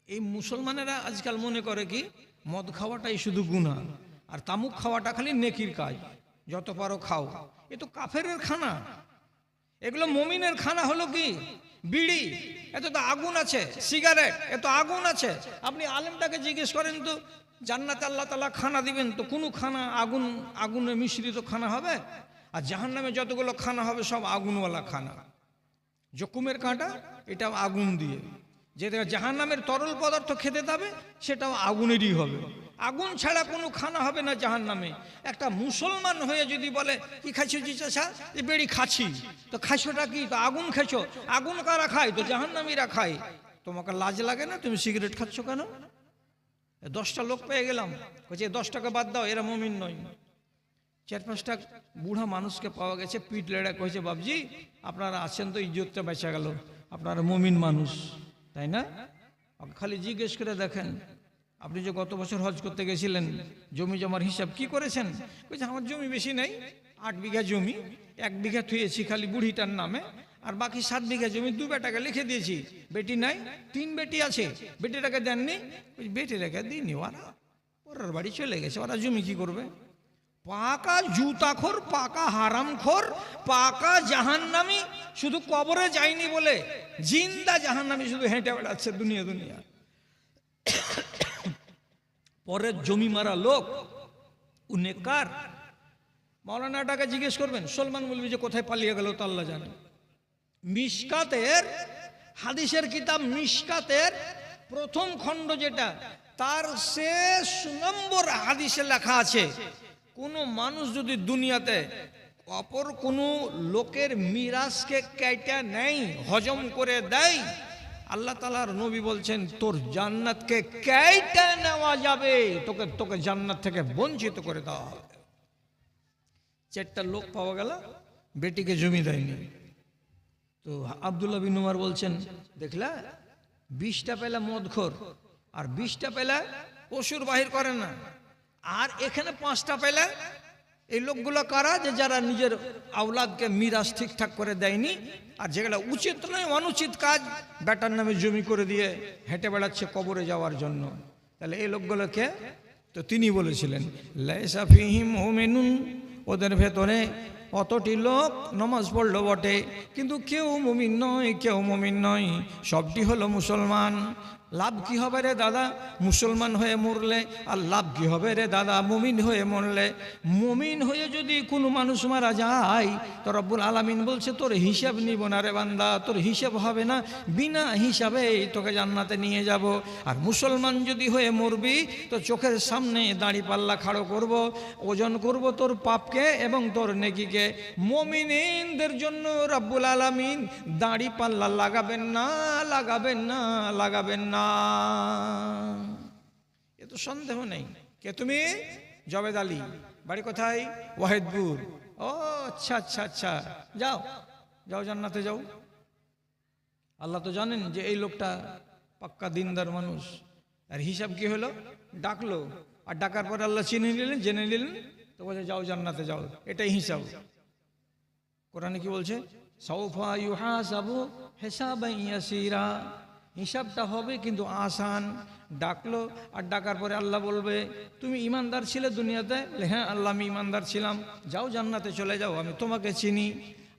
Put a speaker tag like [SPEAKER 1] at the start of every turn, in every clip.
[SPEAKER 1] এই মুসলমানেরা আজকাল মনে করে কি মদ খাওয়াটাই শুধু গুনাহ আর তামুক খাওয়াটা খালি নেকির কাজ, যত পারো খাও। এ তো কাফেরের খানা, এগুলো মুমিনের খানা হলো কি বিড়ি, এত তো আগুন আছে, সিগারেট এত আগুন আছে। আপনি আলেমটাকে জিজ্ঞেস করেন তো জান্নাতে আল্লাহ তাআলা খানা দিবেন, তো কোনো খানা আগুনে মিশ্রিত খানা হবে? আর জাহান্নামে যতগুলো খানা হবে সব আগুনওয়ালা খানা। জকুমের কাঁটা এটাও আগুন দিয়ে, যেটা জাহান্নামের তরল পদার্থ খেতে যাবে সেটাও আগুনেরই হবে। আগুন ছাড়া কোনো খানা হবে না জাহান্নামে। একটা মুসলমান হয়ে যদি বলে কি খাইছো জি চাচা, এই বেড়ি খাচ্ছি, তো খাইছোটা কি? তো আগুন খাইছো। আগুন কারা খায়? তো জাহান্নামীরা খায়। তোমাকে লাজ লাগে না? তুমি সিগারেট খাচ্ছ কেন? 10টা লোক পেয়ে গেলাম, বলছে 10টাকে বাদ দাও, এরা মুমিন নয়। 4-5টা বুড়া মানুষকে পাওয়া গেছে, পিঠ লেড়া কয়েছে বাবজি আপনারা আছেন তো ইজ্জতটা বেঁচে গেল, আপনারা মুমিন মানুষ তাই না? খালি জিজ্ঞেস করে দেখেন, আপনি যে গত বছর হজ করতে গেছিলেন জমি জমার হিসাব কি করেছেন? বলছে আমার জমি বেশি নেই, 8 বিঘা জমি, 1 বিঘা থুয়েছি খালি বুড়িটার নামে, আর বাকি 7 বিঘা জমি 2 বেটাকে লিখে দিয়েছি। বেটি নাই, 3 বেটি আছে, বেটিটাকে দেননি। বেটিটাকে দিইনি, ওরা পরের বাড়ি চলে গেছে, ওরা জমি কি করবে? পাকা জুতাখোর, পাকা হারামখোর, পাকা জাহান্নামী, শুধু কবরে যায়নি বলে জিন্দা জাহান্নামী শুধু হেঁটে বেড়াচ্ছে দুনিয়া দুনিয়া। পরের জমি মারা লোক নেককার। মাওলানাটাকে জিজ্ঞেস করবেন, সলমান বলবি যে কোথায় পালিয়ে গেল তো আল্লাহ জানে। মিশকাতের হাদিসের কিতাব মিশকাতের প্রথম খণ্ড যেটা, তার শেষ নম্বর হাদিসে লেখা আছে, কোন মানুষ যদি দুনিয়াতে অপর কোন লোকের মিরাজকে কেটে নেয়, হজম করে দেয়, আল্লাহ তাআলার নবী বলছেন তোর জান্নাতকে কেটে নেওয়া যাবে, তোকে জান্নাত থেকে বঞ্চিত করে দেওয়া হবে। 4টা লোক পাওয়া গেল, বেটিকে জমি দেয়নি। তো আব্দুল্লাহ বিন উমর বলছেন দেখলা 20টা পেলা মদখোর, আর 20টা পেলা পশুর বাহির করে না, আর এখানে 5টা পেলে এই লোকগুলো কারা? যে যারা নিজের আওলাদকে মিরাজ ঠিকঠাক করে দেয়নি, আর যেগুলো উচিত নয় অনুচিত কাজ বেটার নামে জমি করে দিয়ে হেঁটে বেড়াচ্ছে কবরে যাওয়ার জন্য। তাহলে এই লোকগুলোকে তো তিনি বলেছিলেন লাইসা ফিহিম মুমিনুন, ওদের ভেতরে অতটি লোক নামাজ পড়লো বটে কিন্তু কেউ মুমিন নয়, কেউ মুমিন নয়, সবটি হলো মুসলমান। লাভ কি হবে রে দাদা মুসলমান হয়ে মরলে, আর লাভ কি হবে রে দাদা মুমিন হয়ে মরলে? মুমিন হয়ে যদি কোনো মানুষ মারা যায় তো রব্বুল আলামিন বলছে তোর হিসাব নিব না রে বান্দা, তোর হিসাব হবে না, বিনা হিসাবে তোকে জান্নাতে নিয়ে যাব। আর মুসলমান যদি হয়ে মরবি তো চোখের সামনে দাড়ি পাল্লা খাড়ো করব, ওজন করব তোর পাপকে এবং তোর নেকিকে। মুমিনদের জন্য রব্বুল আলামিন দাড়ি পাল্লা লাগাবেন না, লাগাবেন না, লাগাবেন না, এ তো সন্দেহ নেই। কে তুমি? জবেদ আলী, বাড়ি কোথায়? ওয়াহিদপুর। ও আচ্ছা আচ্ছা আচ্ছা, যাও যাও জান্নাতে যাও। আল্লাহ তো জানেন যে এই লোকটা পাক্কা দিনদার মানুষ। আর হিসাব কি হলো? ডাকলো, আর ডাকার পর আল্লাহ চিনে নিলেন, জেনে নিলেন, তো বলছে যাও জান্নাতে যাও। এটাই হিসাব। কোরআনে কি বলছে? সাউফা ইউহাসাবু হিসাবান ইয়াসিরা, হিসাবটা হবে কিন্তু আসান। ডাকলো, আর ডাকার পরে আল্লাহ বলবে তুমি ইমানদার ছিলে দুনিয়াতে? হ্যাঁ আল্লাহ আমি ইমানদার ছিলাম, যাও জান্নাতে চলে যাও, আমি তোমাকে চিনি।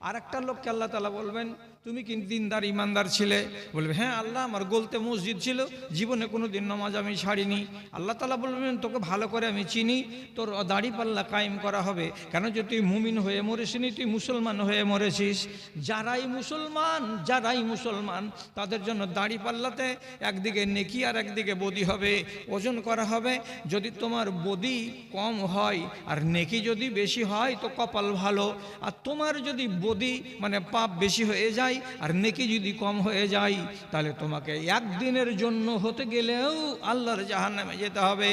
[SPEAKER 1] আর একটা লোককে আল্লাহ তাআলা বলবেন তুমি কি দিনদার ইমানদার ছিলে? বলবে হ্যাঁ আল্লাহ আমার গলতে মসজিদ ছিল, জীবনে কোনো দিন নামাজ আমি ছাড়িনি। আল্লাহ তাআলা বলবেন তোকে ভালো করে আমি চিনি, তোর দাড়ি পাল্লা কায়েম করা হবে, কেন যে তুই মুমিন হয়ে মরেছিস, তুই মুসলমান হয়ে মরেছিস। যারাই মুসলমান তাদের জন্য দাড়ি পাল্লাতে একদিকে নেকি আর একদিকে বদি হবে, ওজন করা হবে। যদি তোমার বদি কম হয় আর নেকি যদি বেশি হয় তো কপাল ভালো, আর তোমার যদি বদি মানে পাপ বেশি হয়ে যায় আর নেকি যদি কম হয়ে যায় তাহলে তোমাকে একদিনের জন্য হতে গেলেও আল্লাহর জাহান্নামে যেতে হবে,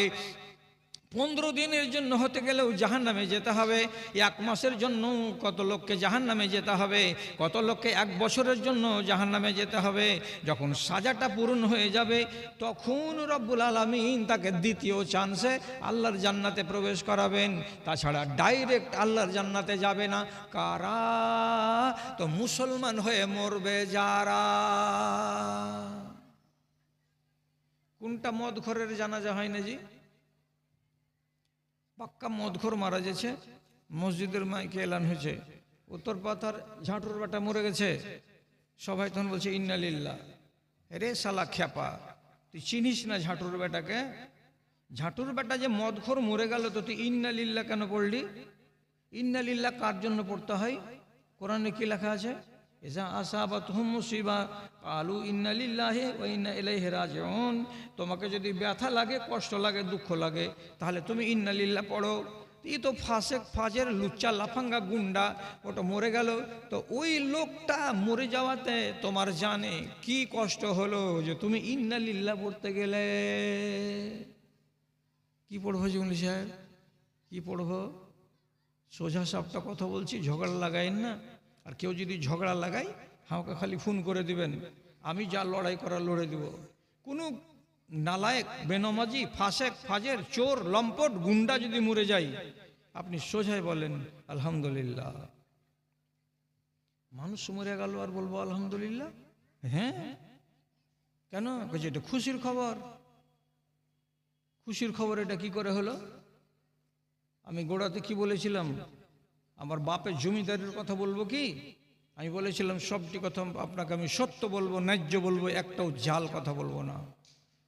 [SPEAKER 1] 15 দিনের জন্য হতে গেলেও জাহান্নামে যেতে হবে, 1 মাসের জন্য কত লোককে জাহান্নামে যেতে হবে, কত লোককে 1 বছরের জন্য জাহান্নামে যেতে হবে। যখন সাজাটা পূরণ হয়ে যাবে তখন রব্বুল আলামিন তাকে দ্বিতীয় চান্সে আল্লাহর জান্নাতে প্রবেশ করাবেন। তাছাড়া ডাইরেক্ট আল্লাহর জান্নাতে যাবে না। কারা? তো মুসলমান হয়ে মরবে যারা। কোনটা মদখোরের জানাজা হয় না জি? পাক্কা মদখোর মারা গেছে, মসজিদের মাইকে এলান হয়েছে, উত্তর পাতার ঝাঁটুর বেটা মরে গেছে, সবাই তখন বলছে ইন্না লিল্লাহ। রে শালা খ্যাপা, তুই চিনিস না ঝাঁটুর বেটাকে? ঝাঁটুর বেটা যে মদখোর মরে গেল তো তুই ইন্না লিল্লাহ কেন পড়লি? ইন্না লিল্লাহ কার জন্য পড়তে হয়? কোরআনে কি লেখা আছে? ইজা আসাবাতহুম মুসিবা ক্বালু ইন্না লিল্লাহি ওয়া ইন্না ইলাইহি রাজিউন। তোমাকে যদি ব্যথা লাগে, কষ্ট লাগে, দুঃখ লাগে, তাহলে তুমি ইন্না লিল্লাহ পড়ো। এই তো ফাসেক ফাজের লুচ্চা লাফাঙ্গা গুন্ডা, ওটা মরে গেল, তো ওই লোকটা মরে যাওয়াতে তোমার জানে কি কষ্ট হলো যে তুমি ইন্না লিল্লাহ পড়তে গেলে। কি পড়বো জঙ্গলি সাহেব, কি পড়বো? সোজা সাপটা কথা বলছি, ঝগড়া লাগাইন না। আর কেউ যদি ঝগড়া লাগাই, আমাকে খালি ফোন করে দিবেন, আমি যা লড়াই করার লড়ে দিব। কোনো নালায়েক, বেনমাজি, ফাসেক ফাজের, চোর, লম্পট, গুন্ডা যদি মরে যায়, আপনি সোজাই বলেন আলহামদুলিল্লাহ। মানুষ মরে গেল আর বলবো আলহামদুলিল্লাহ? হ্যাঁ, কেন? এটা খুশির খবর। খুশির খবর এটা কি করে হলো? আমি গোড়াতে কি বলেছিলাম? আমার বাপের জমিদারের কথা বলবো কি? আমি বলেছিলাম সবটি কথা আপনাকে আমি সত্য বলবো, ন্যায্য বলবো, একটাও জাল কথা বলবো না।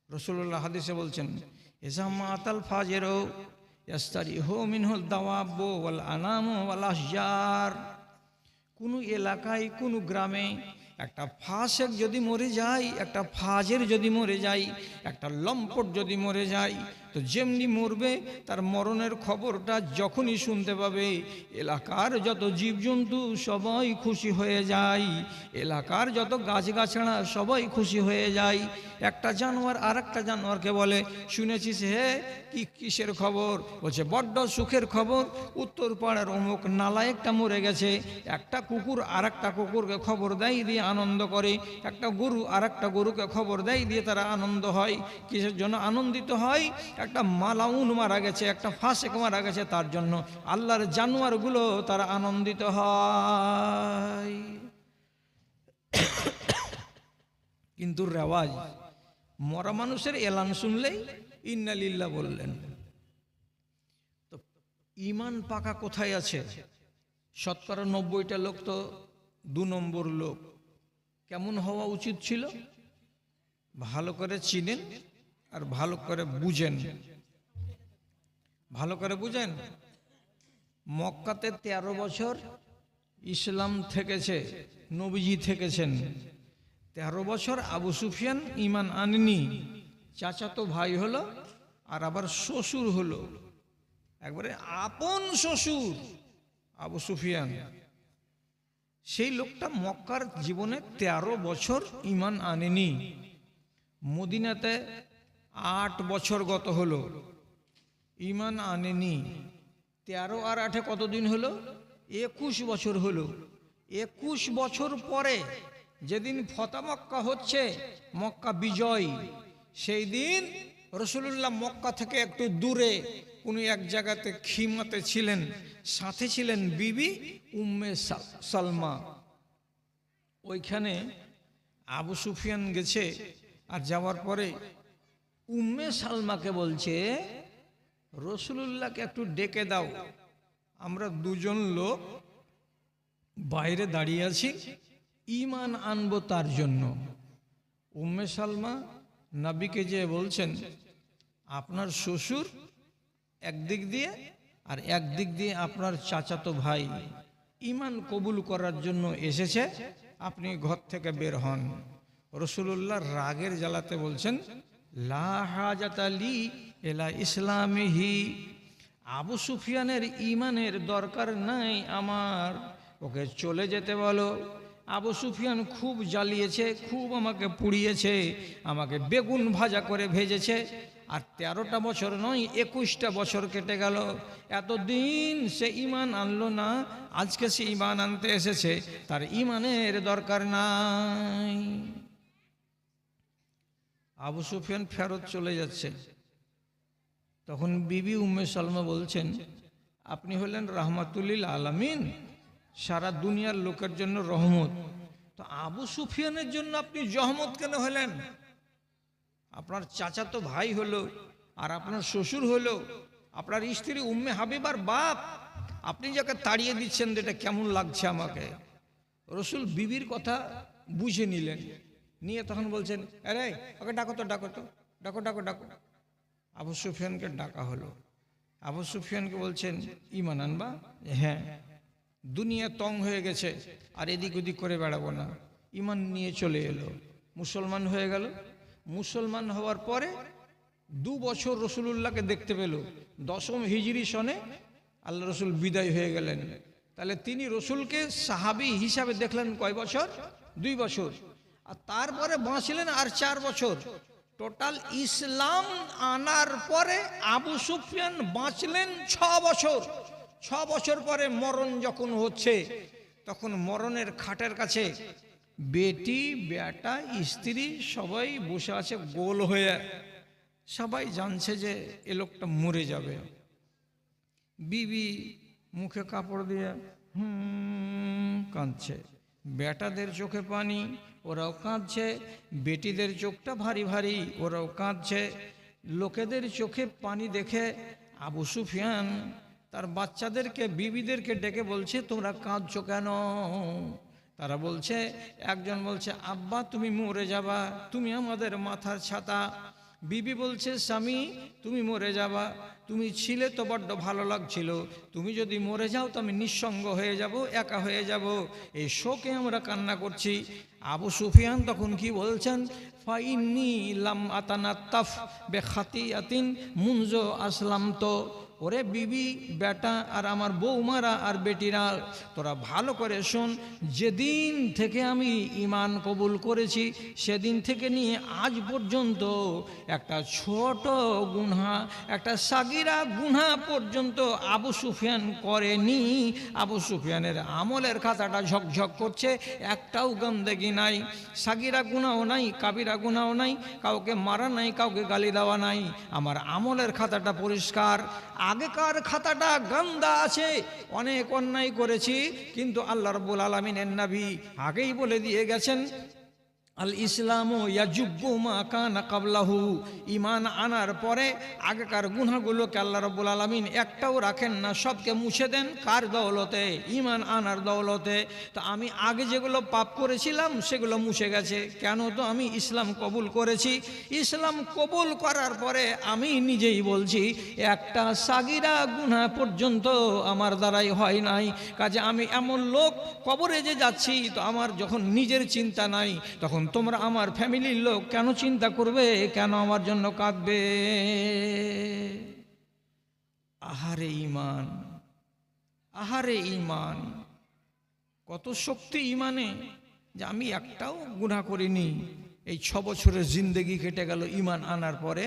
[SPEAKER 1] রাসূলুল্লাহ হাদিসে বলছেন, ইজা মাতাল ফাজেরু ইয়াস্তারিহু মিনহুল দাওয়াব ওয়াল আনামু ওয়াল আশজার। কোনো এলাকায়, কোনো গ্রামে একটা ফাসেক যদি মরে যায়, একটা ফাজের যদি মরে যায়, একটা লম্পট যদি মরে যায়, তো যেমনি মরবে তার মরণের খবরটা যখনই শুনতে পাবে, এলাকার যত জীবজন্তু সবাই খুশি হয়ে যায়, এলাকার যত গাছগাছড়া সবাই খুশি হয়ে যায়। একটা জানোয়ার আর একটা জানোয়ারকে বলে, শুনেছিস হে কি কিসের খবর? বলছে বড্ড সুখের খবর, উত্তর পাড়ার অমুক নালায়েকটা মরে গেছে। একটা কুকুর আর একটা কুকুরকে খবর দেয়, দিয়ে আনন্দ করে। একটা গরু আর একটা গরুকে খবর দেয়, দিয়ে তারা আনন্দ হয়। কিসের জন্য আনন্দিত হয়? একটা মালাউন মারা গেছে, একটা ফাসেক মারা গেছে, তার জন্য আল্লাহর জানোয়ারগুলো তারা আনন্দিত হয়। কিন্তু রেওয়াজ, মরা মানুষের এলান শুনলেই ইন্না লিল্লাহ বললেন। তো ইমান পাকা কোথায় আছে? 90% লোক তো 2 নম্বর লোক। কেমন হওয়া উচিত ছিল? ভালো করে চিনেন আর ভালো করে বুঝেন। ভালো করে বুঝেন। মক্কাতে 13 বছর ইসলাম থেকেছে, নবীজি থেকেছেন। 13 বছর আবু সুফিয়ান ঈমান আনেনি। চাচাতো ভাই হলো আর আবার শ্বশুর হলো, একবারে আপন শ্বশুর আবু সুফিয়ান। সেই লোকটা মক্কার জীবনে 13 বছর ঈমান আনেনি। মদিনাতে 8 বছর গত হলো, ঈমান আনেনি। 13 আর 8 কতদিন হলো? 21 বছর হলো। 21 বছর পরে যেদিন ফতহ মক্কা হচ্ছে, মক্কা বিজয়, সেই দিন রাসূলুল্লাহ মক্কা থেকে একটু দূরে কোনো এক জায়গাতে খিমাতে ছিলেন, সাথে ছিলেন বিবি উম্মে সালমা। ওইখানে আবু সুফিয়ান গেছে, আর যাওয়ার পরে উম্মে সালমাকে বলছে, রাসূলুল্লাহকে একটু ডেকে দাও, আমরা দুজন লোক বাইরে দাঁড়িয়ে আছি, ঈমান আনবো তার জন্য। উম্মে সালমা নবীকে যে বলছেন, আপনার শ্বশুর একদিক দিয়ে আর একদিক দিয়ে আপনার চাচাতো ভাই ঈমান কবুল করার জন্য এসেছে, আপনি ঘর থেকে বের হন। রাসূলুল্লাহ রাগের জ্বালাতে বলছেন, লা হাজাতা লি ইলা ইসলামিহি। আবু সুফিয়ানের ঈমানের দরকার নাই আমার, ওকে চলে যেতে বলো। আবু সুফিয়ান খুব জ্বালিয়েছে, খুব আমাকে পুড়িয়েছে, আমাকে বেগুন ভাজা করে ভেজেছে। আর 13টা বছর নয়, 21টা বছর কেটে গেল, এতদিন সে ঈমান আনলো না, আজকে সে ঈমান আনতে এসেছে, তার ঈমানের দরকার নাই। আবু সুফিয়ান ফেরত চলে যাচ্ছে। তখন বিবি উম্মে সালমা বলছেন, আপনি হলেন রাহমাতুল্লিল আলামিন, সারা দুনিয়ার লোকের জন্য রহমত, তো আবু সুফিয়ানের জন্য আপনি জহমত কেন হলেন? আপনার চাচাতো ভাই হলো, আর আপনার শ্বশুর হলো, আপনার স্ত্রী উম্মে হাবিবার বাপ, আপনি যাকে তাড়িয়ে দিচ্ছেন, এটা কেমন লাগছে আমাকে। রসুল বিবির কথা বুঝে নিলেন, নিয়ে তখন বলছেন, আরে ওকে ডাকো তো, ডাকো তো, ডাকো ডাকো ডাকো। আবু সুফিয়ানকে ডাকা হলো। আবু সুফিয়ানকে বলছেন, ঈমান আনবা? হ্যাঁ, দুনিয়া তং হয়ে গেছে, আর এদিক ওদিক করে বেড়াবো না। ঈমান নিয়ে চলে এলো, মুসলমান হয়ে গেল। মুসলমান হওয়ার পরে 2 বছর রসুলুল্লাহকে দেখতে পেল। 10ম হিজরি সনে আল্লাহ রসুল বিদায় হয়ে গেলেন। তাহলে তিনি রসুলকে সাহাবী হিসাবে দেখলেন কয় বছর? 2 বছর। আর তারপরে বাঁচলেন আর 4 বছর। টোটাল ইসলাম আনার পরে আবু সুফিয়ান বাঁচলেন 6 বছর। 6 বছর পরে মরণ যখন হচ্ছে, তখন মরণের খাটের কাছে বেটি, বেটা, স্ত্রী সবাই বসে আছে গোল হয়ে। সবাই জানছে যে এ লোকটা মরে যাবে। বিবি মুখে কাপড় দিয়ে কাঁদছে, বেটাদের চোখে পানি, ওরাও কাঁদছে, বেটিদের চোখটা ভারী ভারী, ওরাও কাঁদছে। লোকেদের চোখে পানি দেখে আবু সুফিয়ান তার বাচ্চাদেরকে, বিবিদেরকে ডেকে বলছে, তোমরা কাঁদছো কেন? তারা বলছে, একজন বলছে, আব্বা তুমি মরে যাবা, তুমি আমাদের মাথার ছাতা। বিবি বলছে, স্বামী তুমি মরে যাবা, তুমি ছিলে তো বড্ড ভালো লাগছিল, তুমি যদি মরে যাও তো আমি নিঃসঙ্গ হয়ে যাব, একা হয়ে যাব। এই শোকে আমরা কান্না করছি। আবু সুফিয়ান তখন কি বলছেন? ফাইন্নি লাম আতানাত্তাফ বিখাতিয়াতিন মুনজু আসলামতো। ওরে বিবি, বেটা, আর আমার বৌমারা আর বেটিরা, তোরা ভালো করে শোন, যেদিন থেকে আমি ঈমান কবুল করেছি সেদিন থেকে নিয়ে আজ পর্যন্ত একটা ছোট গুনাহ, একটা সাগিরা গুনাহ পর্যন্ত আবু সুফিয়ান করেনি। আবু সুফিয়ানের আমলের খাতাটা ঝকঝক করছে, একটাও গন্দেগি নাই, সাগিরা গুনাহও নাই, কাবিরা গুনাহও নাই, কাউকে মারা নাই, কাউকে গালি দেওয়া নাই। আমার আমলের খাতাটা পরিষ্কার। আগেকার খাতাটা গান্দা আছে, অনেক অন্যায় করেছি, কিন্তু আল্লাহ রাব্বুল আলামিনের নবী আগেই বলে দিয়ে গেছেন, আল ইসলামু ইয়াজুব্বু মা কানা ক্বাবলাহু। ঈমান আনার পরে আগেকার গুনাহগুলোকে আল্লাহ রাব্বুল আলামিন একটাও রাখেন না, সবকে মুছে দেন। কার দৌলতে? ঈমান আনার দৌলতে। তো আমি আগে যেগুলো পাপ করেছিলাম সেগুলো মুছে গেছে। কেন? তো আমি ইসলাম কবুল করেছি। ইসলাম কবুল করার পরে আমি নিজেই বলছি, একটা সাগিরা গুনাহ পর্যন্ত আমার দ্বারাই হয় নাই। কাজে আমি এমন লোক, কবরে যে যাচ্ছি তো আমার যখন নিজের চিন্তা নাই, তখন তোমরা আমার ফ্যামিলির লোক কেন চিন্তা করবে, কেন আমার জন্য কাঁদবে? আহারে ঈমান, আহারে ঈমান, কত শক্তি ঈমানে, যে আমি একটাও গুনাহ করিনি। এই 6 বছরের জিন্দেগি কেটে গেল ঈমান আনার পরে।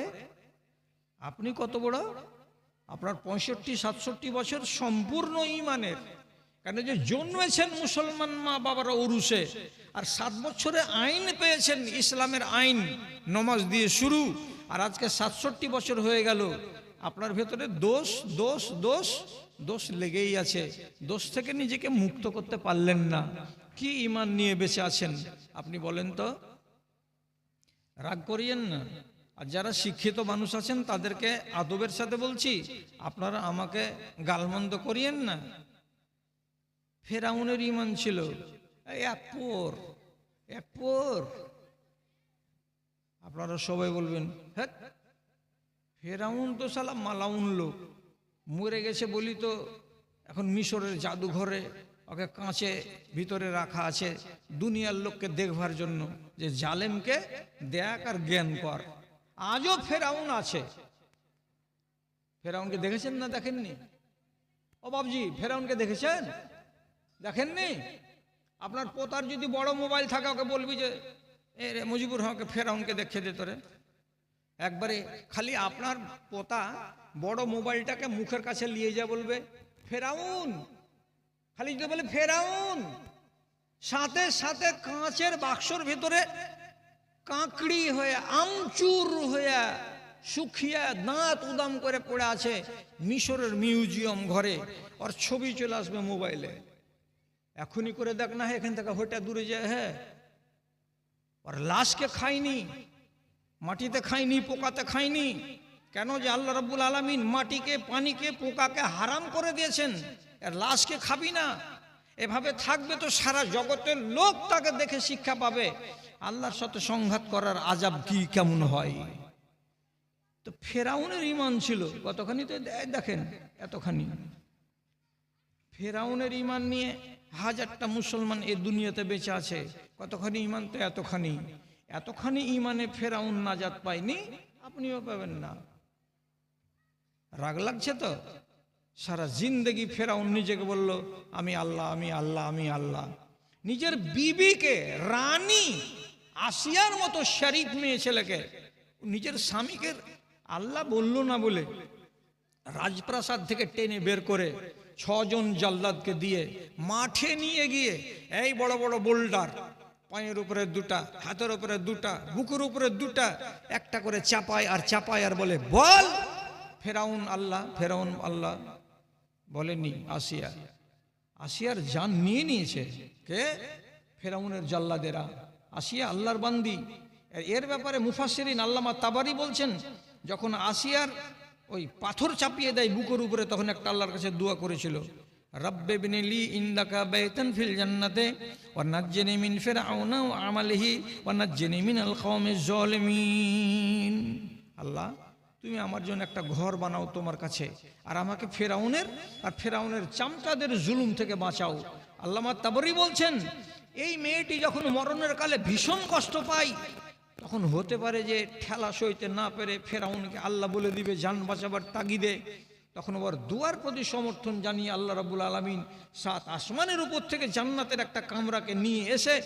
[SPEAKER 1] আপনি কত বড়? আপনার 65-67 বছর সম্পূর্ণ ঈমানের। কেন যে জন্মেছেন মুসলমান মা বাবারা উরুসে, আর 7 বছরে আইন পেয়েছেন, ইসলামের আইন, নমাজ দিয়ে শুরু, আর আজকে 67 বছর হয়ে গেল। আপনার ভেতরে দোষ দোষ দোষ দোষ লেগেই আছে। দোষ থেকে নিজেকে মুক্ত করতে পারলেন না। কি ঈমান নিয়ে বেঁচে আছেন আপনি বলেন তো? রাগ করিয়েন না। আর যারা শিক্ষিত মানুষ আছেন তাদেরকে আদবের সাথে বলছি, আপনারা আমাকে গালমন্দ করিয়েন না। ফেরাউনের ঈমান ছিল এক পোর, এক পোর। আপনারা সবাই বলবেন, হ্যাঁ ফেরাউন তো শালা মালাউন লোক, মরে গেছে বলি তো এখন মিশরের জাদুঘরে ওকে কাঁচে ভিতরে রাখা আছে দুনিয়ার লোককে দেখবার জন্য, যে জালেমকে দেখ আর জ্ঞান কর। আজও ফেরাউন আছে। ফেরাউনকে দেখেছেন না দেখেননি? ও বাবজি, ফেরাউনকে দেখেছেন? দেখেননি? আপনার পোতার যদি বড় মোবাইল থাকে, ওকে বলবি যে এ রে মুজিবুর হককে ফেরাউনকে দেখে দে তোরে। একবারে খালি আপনার পোতা বড় মোবাইলটাকে মুখের কাছে নিয়ে যা, বলবে ফেরাউন, খালি যদি বলে ফেরাউন, সাথে সাথে কাঁচের বাক্সর ভিতরে কাঁকড়ি হয়ে, আমচুর হয়ে, শুকিয়ে দাঁত উদাম করে পড়ে আছে মিশরের মিউজিয়াম ঘরে, ওর ছবি চলে আসবে মোবাইলে। এখনই করে দেখ না, এখান থেকে হইটা দূরে যায়। হ্যাঁ, ওর লাশকে খায়নি, মাটিতে খায়নি, পোকাতে খায়নি। কেন? যে আল্লাহ রাব্বুল আলামিন মাটিকে, পানিকে, পোকাকে হারাম করে দিয়েছেন। এর লাশকে খাবি না। এভাবে থাকবে তো সারা জগতের লোক তাকে দেখে শিক্ষা পাবে আল্লাহর সাথে সংঘাত করার আযাব কি কেমন হয়। তো ফেরাউনের ঈমান ছিল কতখানি, তো দেখেন এতখানি। ফেরাউনের ঈমান নিয়ে হাজারটা মুসলমান এই দুনিয়াতে বেঁচে আছে। কতখানি ঈমান? তো এতখানি। এতখানি ঈমানে ফেরাউন নাজাত পায়নি, আপনিও পাবেন না। রাগ লাগছে তো? সারা জিন্দেগি ফেরাউন নিজেকে বলল আমি আল্লাহ, আমি আল্লাহ, আমি আল্লাহ। নিজের বিবিকে, রানী আসিয়ার মতো শরীফ মেয়ে ছেলেকে, নিজের স্বামীকে আল্লাহ বলল না বলে রাজপ্রাসাদ থেকে টেনে বের করে 6 জন জাল্লাদকে দিয়ে মাঠে নিয়ে গিয়ে এই বড় বড় বোল্ডার, পায়ের উপরে 2টা, হাতের উপরে 2টা, বুকের উপরে 2টা, একটা করে চাপায় আর চাপায় আর বলে বল ফেরাউন আল্লাহ, ফেরাউন আল্লাহ। বলেনি আসিয়া। আসিয়ার জান নিয়ে নিয়েছে কে? ফেরাউনের জাল্লাদেরা। আসিয়া আল্লাহর বান্দি। এর ব্যাপারে মুফাসসিরিন আল্লামা তাবারি বলছেন, যখন আসিয়ার ওই পাথর চাপিয়ে দেয় বুকের উপরে, তখন একটা আল্লাহর কাছে দোয়া করেছিল, রব্বে বিনিলি ইন্দাকা বাইতান ফিল জান্নাতে ওয়া নাজ্জিনি মিন ফিরআউনা ওয়া আমালিহি ওয়া নাজ্জিনি মিনাল কওমিজ জালিমিন। আল্লাহ, তুমি আমার জন্য একটা ঘর বানাও তোমার কাছে, আর আমাকে ফেরাউনের আর ফেরাউনের চামচাদের জুলুম থেকে বাঁচাও। আল্লামা তাবরি বলছেন, এই মেয়েটি যখন মরণের কালে ভীষণ কষ্ট পায়, তখন হতে পারে যে ঠেলা সইতে না পেরে ফেরাউনকে আল্লাহ বলে দিবে জান বাঁচাবার তাগিদে। তখন আবার দুয়ার প্রতি সমর্থন জানিয়ে আল্লাহ রাব্বুল আলামিন 7 আসমানের উপর থেকে জান্নাতের একটা কামরাকে নিয়ে এসে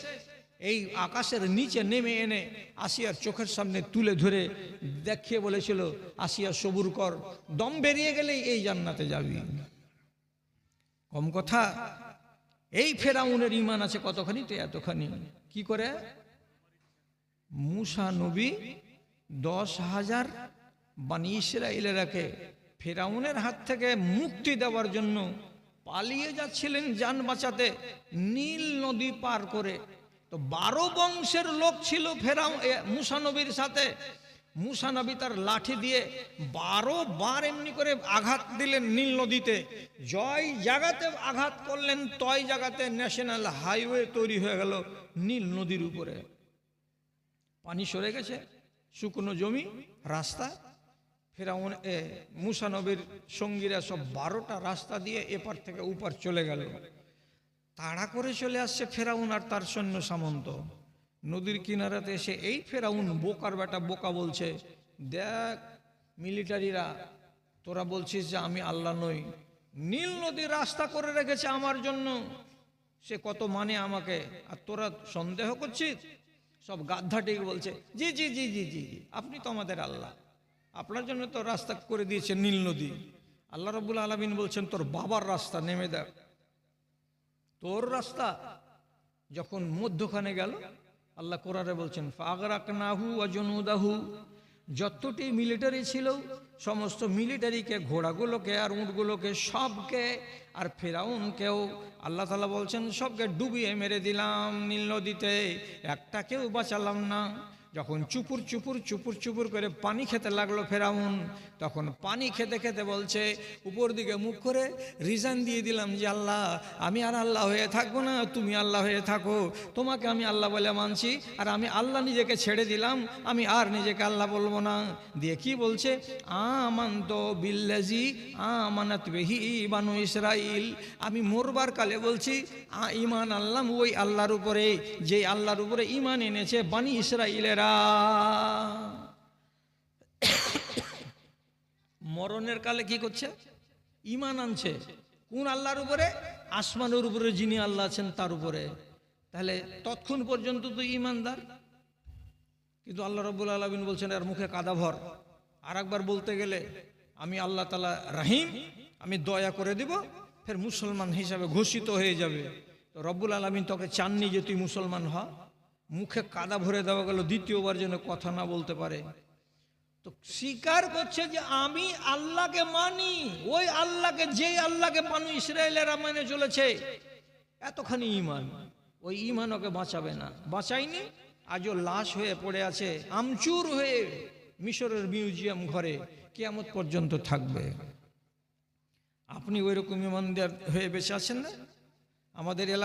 [SPEAKER 1] এই আকাশের নিচে নেমে এনে আসিয়ার চোখের সামনে তুলে ধরে দেখিয়ে বলেছিল, আসিয়া সবুর কর, দম বেরিয়ে গেলেই এই জান্নাতে যাবি। কম কথা। এই ফেরাউনের ঈমান আছে কতখানি? তো এতখানি। কি করে? মুসা নবী 10,000 বনী ইসরাঈলেরাকে ফেরাউনের হাত থেকে মুক্তি দেওয়ার জন্য পালিয়ে যাচ্ছিলেন জান বাঁচাতে নীল নদী পার করে। তো 12 বংশের লোক ছিল ফেরাউন মুসা নবীর সাথে। মুসা নবী তার লাঠি দিয়ে 12 বার এমনি করে আঘাত দিলেন নীল নদীতে। জয় জায়গাতে আঘাত করলেন, তয় জায়গাতে ন্যাশনাল হাইওয়ে তৈরি হয়ে গেল নীল নদীর উপরে। পানি সরে গেছে, শুকনো জমি, রাস্তা। ফেরাউন মুসা নবীর সঙ্গীরা সব 12টা রাস্তা দিয়ে এপার থেকে ওপার চলে গেল। তাড়া করে চলে আসছে ফেরাউন আর তার সৈন্য সামন্ত। নদীর কিনারাতে এসে এই ফেরাউন বোকার বেটা বোকা বলছে, দেখ মিলিটারিরা, তোরা বলছিস যে আমি আল্লাহ নই, নীল নদীর রাস্তা করে রেখেছে আমার জন্য, সে কত মানে আমাকে, আর তোরা সন্দেহ করছিস? সব গাদ্ধা ঠিক বলছে, জি জি জি জি জি আপনি তো আমাদের আল্লাহ, আপনার জন্য তো রাস্তা করে দিয়েছে নীল নদী। আল্লাহ রাব্বুল আলামিন বলছেন, তোর বাবার রাস্তা নেমে দেখ। তোর রাস্তা যখন মধ্যখানে গেল, আল্লাহ কোরআনে বলছেন, ফাগরাকনাহু ওয়া জুনুদাহু, যতটি মিলিটারি ছিল সমস্ত মিলিটারিকে, ঘোড়াগুলোকে আর উটগুলোকে সবকে, আর ফেরাউনকেও আল্লাহ তাআলা বলছেন সবকে ডুবিয়ে মেরে দিলাম নীল নদীতে, একটাকেও বাঁচালাম না। যখন চুপুর চুপুর চুপুর চুপুর করে পানি খেতে লাগলো ফেরাউন, তখন পানি খেতে খেতে বলছে, উপর দিকে মুখ করে রিজাইন দিয়ে দিলাম যে আল্লাহ আমি আর আল্লাহ হয়ে থাকবো না, তুমি আল্লাহ হয়ে থাকো, তোমাকে আমি আল্লাহ বলে মানছি, আর আমি আল্লাহ নিজেকে ছেড়ে দিলাম, আমি আর নিজেকে আল্লাহ বলবো না। দিয়ে কি বলছে, আমানতু বিল্লাজি আমানাত বিহি বানু ইসরাইল, আমি মরবার কালে বলছি ঈমান আনলাম ওই আল্লাহর উপরে, যে আল্লাহর উপরে ঈমান এনেছে বানি ইসরাইলেরা। মরণের কালে কি করছে? ঈমান আনছে। কোন আল্লাহর উপরে? আসমানের উপরে যিনি আল্লাহ আছেন তার উপরে। তাহলে তৎক্ষণ পর্যন্ত তো ঈমানদার। কিন্তু আল্লাহ রাব্বুল আলামিন বলছেন আর মুখে কাদা ভর। আর একবার বলতে গেলে আমি আল্লাহ তাআলা রহিম, আমি দয়া করে দিব, ফের মুসলমান হিসাবে ঘোষিত হয়ে যাবে। তো রব্বুল আলামিন তোকে চাননি যে তুই মুসলমান হ। মুখে কাদা ভরে দেওয়া গেল, দ্বিতীয়বার যেন কথা না বলতে পারে। তো স্বীকার করছে যে আমি আল্লাহকে মানি, ওই আল্লাহকে, যে আল্লাহকে বানু ইসরাইলেরা মেনে চলেছে। এতখানি ঈমান, ওই ঈমান ওকে বাঁচাবে না। বাঁচায়নি, আজও লাশ হয়ে পড়ে আছে, আমচুর হয়ে মিশরের মিউজিয়াম ঘরে, কিয়ামত পর্যন্ত থাকবে। আপনি ওই রকম ইমানদার হয়ে বেঁচে আছেন না? আমাদের এলাকা